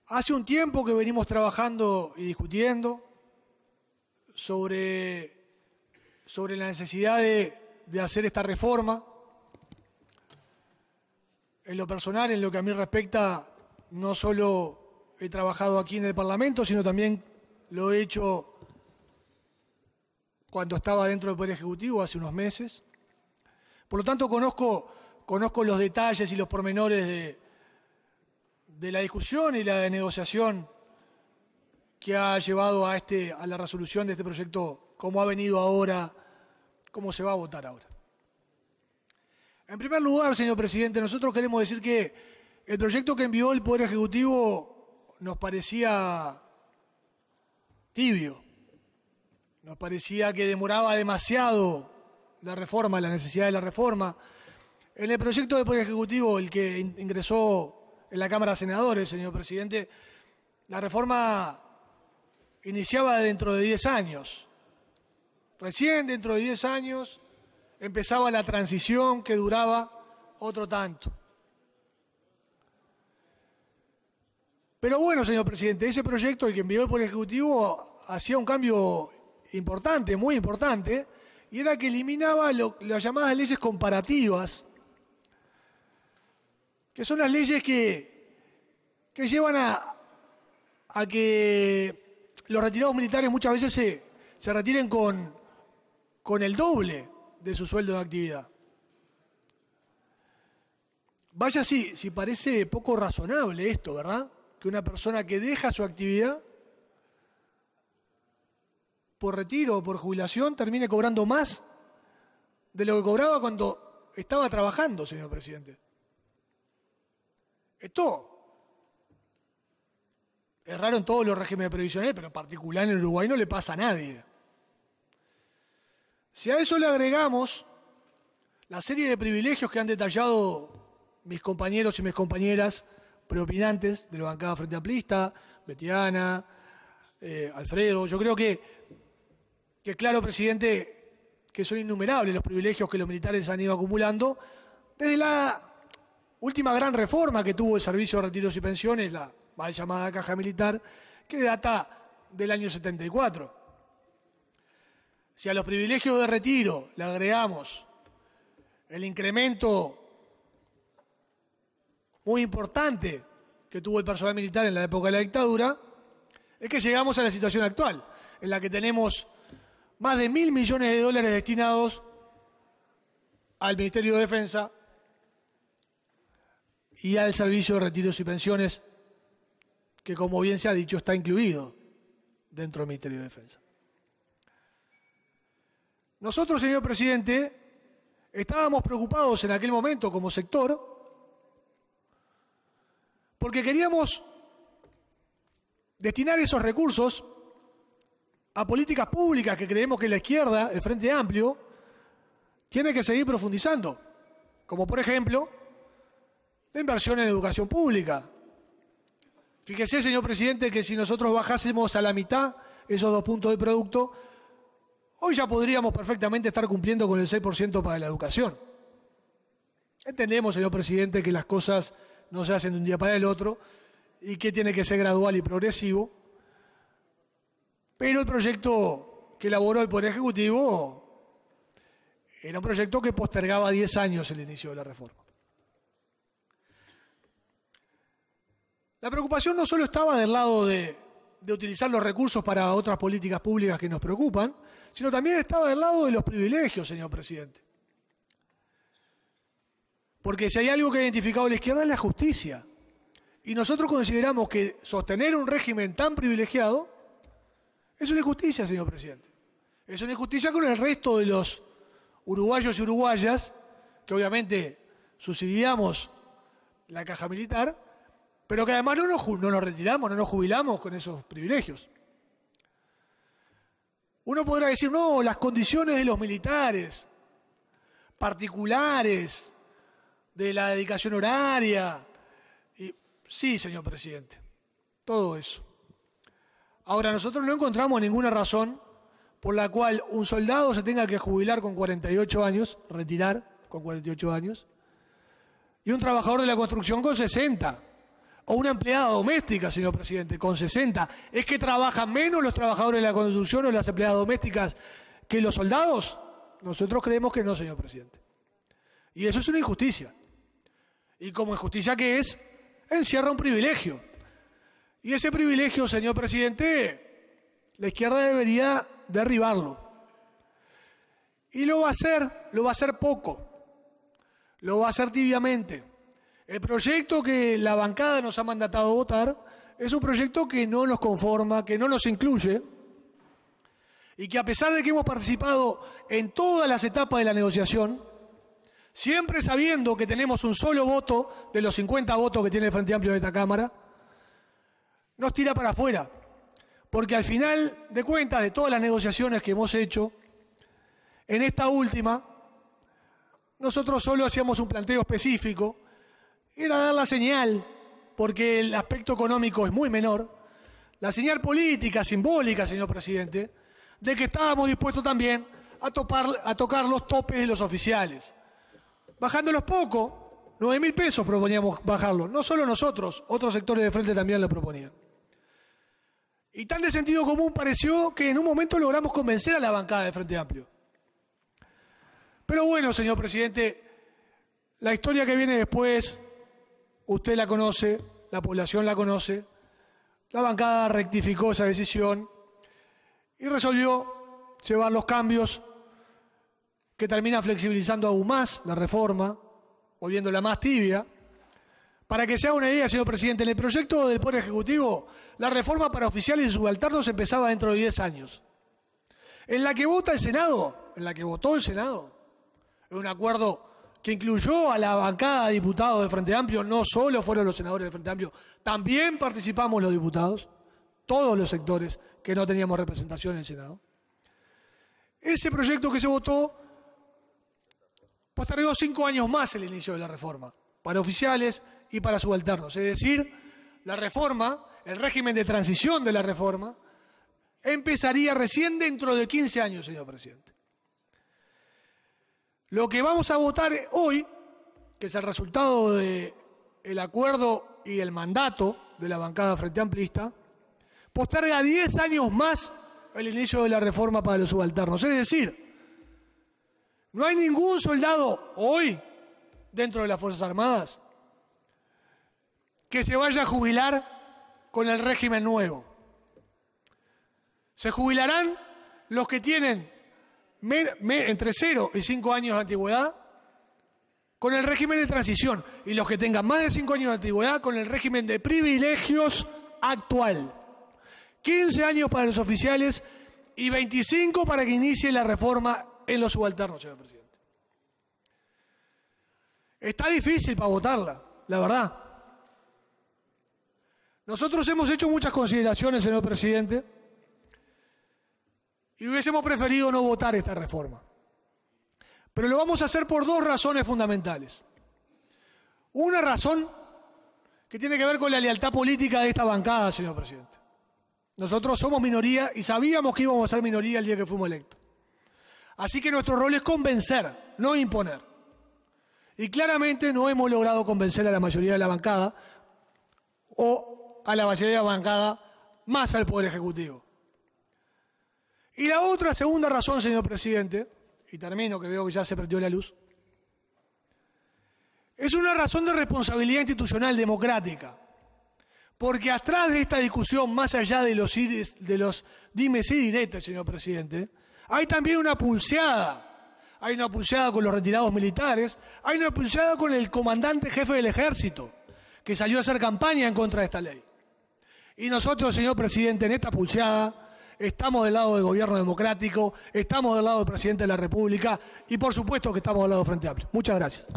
Hace un tiempo que venimos trabajando y discutiendo sobre la necesidad de hacer esta reforma. En lo personal, en lo que a mí respecta, no solo he trabajado aquí en el Parlamento, sino también lo he hecho cuando estaba dentro del Poder Ejecutivo hace unos meses. Por lo tanto, conozco los detalles y los pormenores de la discusión y la negociación que ha llevado a la resolución de este proyecto, cómo ha venido ahora, cómo se va a votar ahora. En primer lugar, señor presidente, nosotros queremos decir que el proyecto que envió el Poder Ejecutivo nos parecía tibio, nos parecía que demoraba demasiado la reforma, la necesidad de la reforma. En el proyecto del Poder Ejecutivo, el que ingresó en la Cámara de Senadores, señor presidente, la reforma iniciaba dentro de 10 años. Recién dentro de 10 años empezaba la transición que duraba otro tanto. Pero bueno, señor presidente, ese proyecto, el que envió el Poder Ejecutivo, hacía un cambio importante, muy importante, y era que eliminaba las llamadas leyes comparativas, que son las leyes que llevan a que los retirados militares muchas veces se retiren con el doble de su sueldo en actividad. Vaya si parece poco razonable esto, ¿verdad? Que una persona que deja su actividad por retiro o por jubilación termine cobrando más de lo que cobraba cuando estaba trabajando, señor presidente. Esto es raro en todos los regímenes previsionales, pero en particular en el Uruguay no le pasa a nadie. Si a eso le agregamos la serie de privilegios que han detallado mis compañeros y mis compañeras preopinantes de la bancada Frente Amplista, Betiana, Alfredo, yo creo que claro, presidente, que son innumerables los privilegios que los militares han ido acumulando desde la última gran reforma que tuvo el Servicio de Retiros y Pensiones, la mal llamada Caja Militar, que data del año 74. Si a los privilegios de retiro le agregamos el incremento muy importante que tuvo el personal militar en la época de la dictadura, es que llegamos a la situación actual, en la que tenemos más de $1.000 millones destinados al Ministerio de Defensa y al Servicio de Retiros y Pensiones, que como bien se ha dicho está incluido dentro del Ministerio de Defensa. Nosotros, señor presidente, estábamos preocupados en aquel momento como sector porque queríamos destinar esos recursos a políticas públicas que creemos que la izquierda, el Frente Amplio, tiene que seguir profundizando, como por ejemplo la inversión en educación pública. Fíjese, señor presidente, que si nosotros bajásemos a la mitad esos 2 puntos del producto, hoy ya podríamos perfectamente estar cumpliendo con el 6% para la educación. Entendemos, señor presidente, que las cosas no se hacen de un día para el otro y que tiene que ser gradual y progresivo, pero el proyecto que elaboró el Poder Ejecutivo era un proyecto que postergaba 10 años el inicio de la reforma. La preocupación no solo estaba del lado de utilizar los recursos para otras políticas públicas que nos preocupan, sino también estaba del lado de los privilegios, señor presidente. Porque si hay algo que ha identificado la izquierda es la justicia. Y nosotros consideramos que sostener un régimen tan privilegiado es una injusticia, señor presidente. Es una injusticia con el resto de los uruguayos y uruguayas, que obviamente subsidiamos la caja militar, pero que además no nos retiramos, no nos jubilamos con esos privilegios. Uno podrá decir, no, las condiciones de los militares, particulares, de la dedicación horaria. Y, sí, señor presidente, todo eso. Ahora, nosotros no encontramos ninguna razón por la cual un soldado se tenga que jubilar con 48 años, retirar con 48 años, y un trabajador de la construcción con 60. o una empleada doméstica, señor presidente, con 60. ¿Es que trabajan menos los trabajadores de la construcción o las empleadas domésticas que los soldados? Nosotros creemos que no, señor presidente. Y eso es una injusticia. Y como injusticia que es, encierra un privilegio. Y ese privilegio, señor presidente, la izquierda debería derribarlo. Y lo va a hacer poco. Lo va a hacer tibiamente. El proyecto que la bancada nos ha mandatado votar es un proyecto que no nos conforma, que no nos incluye, y que a pesar de que hemos participado en todas las etapas de la negociación, siempre sabiendo que tenemos un solo voto de los 50 votos que tiene el Frente Amplio en esta Cámara, nos tira para afuera. Porque al final de cuentas, de todas las negociaciones que hemos hecho, en esta última, nosotros solo hacíamos un planteo específico, era dar la señal, porque el aspecto económico es muy menor, la señal política, simbólica, señor presidente, de que estábamos dispuestos también a tocar los topes de los oficiales. Bajándolos poco, 9.000 pesos proponíamos bajarlos. No solo nosotros, otros sectores de frente también lo proponían. Y tan de sentido común pareció que en un momento logramos convencer a la bancada de Frente Amplio. Pero bueno, señor presidente, la historia que viene después, usted la conoce, la población la conoce, la bancada rectificó esa decisión y resolvió llevar los cambios que terminan flexibilizando aún más la reforma, volviéndola más tibia. Para que se haga una idea, señor presidente, en el proyecto del Poder Ejecutivo, la reforma para oficiales y subalternos empezaba dentro de 10 años. En la que votó el Senado, en un acuerdo que incluyó a la bancada de diputados de Frente Amplio, no solo fueron los senadores de Frente Amplio, también participamos los diputados, todos los sectores que no teníamos representación en el Senado. Ese proyecto que se votó postergó 5 años más el inicio de la reforma, para oficiales y para subalternos. Es decir, la reforma, el régimen de transición de la reforma, empezaría recién dentro de 15 años, señor presidente. Lo que vamos a votar hoy, que es el resultado del acuerdo y el mandato de la bancada Frente Amplista, posterga 10 años más el inicio de la reforma para los subalternos. Es decir, no hay ningún soldado hoy dentro de las Fuerzas Armadas que se vaya a jubilar con el régimen nuevo. Se jubilarán los que tienen entre 0 y 5 años de antigüedad con el régimen de transición y los que tengan más de 5 años de antigüedad con el régimen de privilegios actual. 15 años para los oficiales y 25 para que inicie la reforma en los subalternos, señor presidente. Está difícil para votarla, la verdad. Nosotros hemos hecho muchas consideraciones, señor presidente, y hubiésemos preferido no votar esta reforma. Pero lo vamos a hacer por 2 razones fundamentales. Una razón que tiene que ver con la lealtad política de esta bancada, señor presidente. Nosotros somos minoría y sabíamos que íbamos a ser minoría el día que fuimos electos. Así que nuestro rol es convencer, no imponer. Y claramente no hemos logrado convencer a la mayoría de la bancada o a la mayoría de la bancada más al Poder Ejecutivo. Y la otra, segunda razón, señor presidente, y termino que veo que ya se prendió la luz, es una razón de responsabilidad institucional democrática. Porque atrás de esta discusión, más allá de los dimes y diretes, señor presidente, hay también una pulseada. Hay una pulseada con los retirados militares, hay una pulseada con el comandante jefe del ejército, que salió a hacer campaña en contra de esta ley. Y nosotros, señor presidente, en esta pulseada estamos del lado del gobierno democrático, estamos del lado del presidente de la República y por supuesto que estamos del lado del Frente Amplio. Muchas gracias.